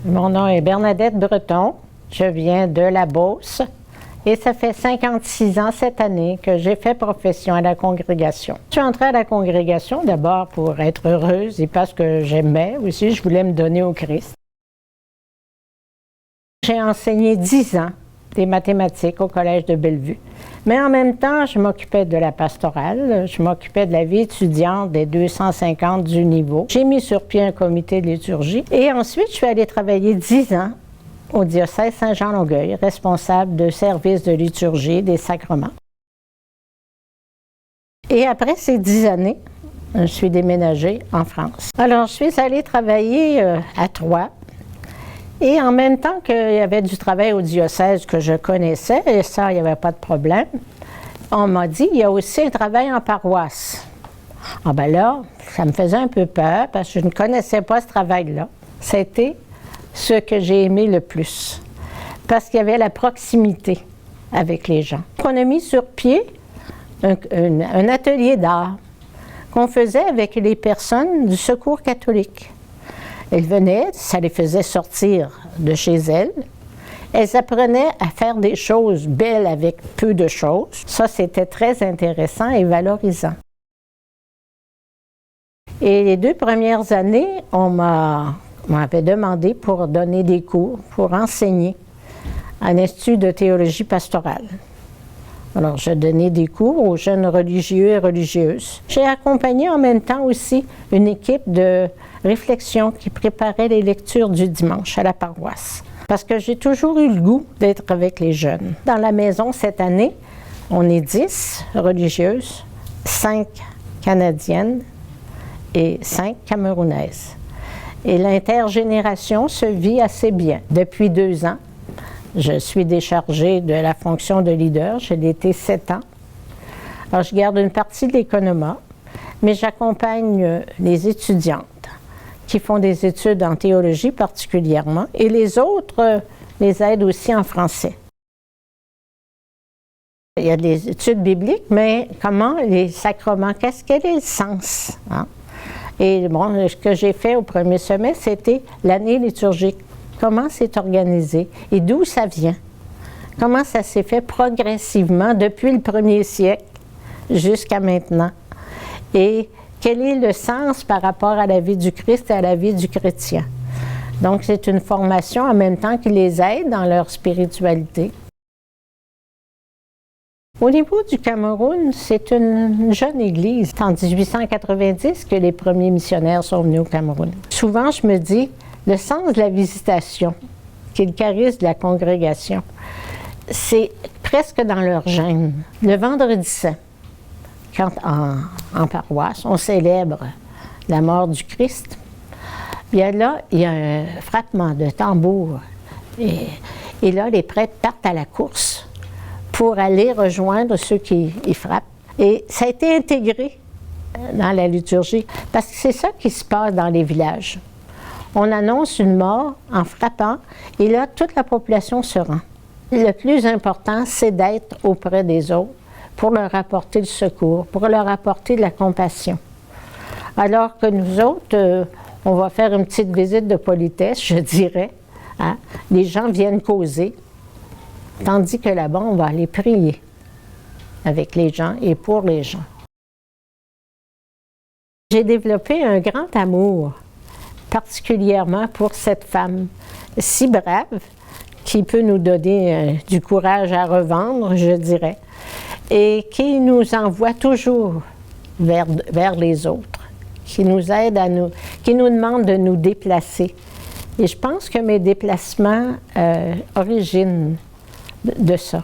Mon nom est Bernadette Breton. Je viens de la Beauce et ça fait 56 ans cette année que j'ai fait profession à la congrégation. Je suis entrée à la congrégation d'abord pour être heureuse et parce que j'aimais aussi, je voulais me donner au Christ. J'ai enseigné 10 ans des mathématiques au Collège de Bellevue. Mais en même temps, je m'occupais de la pastorale, je m'occupais de la vie étudiante des 250 du niveau. J'ai mis sur pied un comité de liturgie et ensuite je suis allée travailler 10 ans au diocèse Saint-Jean-Longueuil, responsable de service de liturgie des sacrements. Et après ces 10 années, je suis déménagée en France. Alors, je suis allée travailler à Troyes. Et en même temps qu'il y avait du travail au diocèse que je connaissais, et ça, il n'y avait pas de problème, on m'a dit, il y a aussi un travail en paroisse. Ah ben là, ça me faisait un peu peur parce que je ne connaissais pas ce travail-là. C'était ce que j'ai aimé le plus, parce qu'il y avait la proximité avec les gens. On a mis sur pied un atelier d'art qu'on faisait avec les personnes du Secours catholique. Elles venaient, ça les faisait sortir de chez elles. Elles apprenaient à faire des choses belles avec peu de choses. Ça, c'était très intéressant et valorisant. Et les 2 premières années, on m'avait demandé pour donner des cours, pour enseigner à l'Institut de théologie pastorale. Alors, je donnais des cours aux jeunes religieux et religieuses. J'ai accompagné en même temps aussi une équipe de réflexion qui préparait les lectures du dimanche à la paroisse. Parce que j'ai toujours eu le goût d'être avec les jeunes. Dans la maison, cette année, on est 10 religieuses, 5 canadiennes et 5 camerounaises. Et l'intergénération se vit assez bien. Depuis 2 ans, je suis déchargée de la fonction de leader. J'ai été 7 ans. Alors, je garde une partie de l'économat, mais j'accompagne les étudiantes qui font des études en théologie particulièrement, et les autres les aident aussi en français. Il y a des études bibliques, mais comment les sacrements, quel est le sens? Hein? Et bon, ce que j'ai fait au premier semestre, c'était l'année liturgique. Comment c'est organisé et d'où ça vient? Comment ça s'est fait progressivement depuis le 1er siècle jusqu'à maintenant? Et quel est le sens par rapport à la vie du Christ et à la vie du chrétien? Donc, c'est une formation en même temps qui les aide dans leur spiritualité. Au niveau du Cameroun, c'est une jeune église. C'est en 1890 que les premiers missionnaires sont venus au Cameroun. Souvent, je me dis, le sens de la visitation, qui est le charisme de la congrégation, c'est presque dans leur gène. Le vendredi saint, quand en paroisse, on célèbre la mort du Christ, bien là, il y a un frappement de tambour. Et là, les prêtres partent à la course pour aller rejoindre ceux qui y frappent. Et ça a été intégré dans la liturgie, parce que c'est ça qui se passe dans les villages. On annonce une mort en frappant, et là, toute la population se rend. Le plus important, c'est d'être auprès des autres pour leur apporter le secours, pour leur apporter de la compassion. Alors que nous autres, on va faire une petite visite de politesse, je dirais. Hein? Les gens viennent causer, tandis que là-bas, on va aller prier avec les gens et pour les gens. J'ai développé un grand amour, particulièrement pour cette femme si brave, qui peut nous donner du courage à revendre, je dirais, et qui nous envoie toujours vers les autres, qui nous aide qui nous demande de nous déplacer. Et je pense que mes déplacements originent de ça.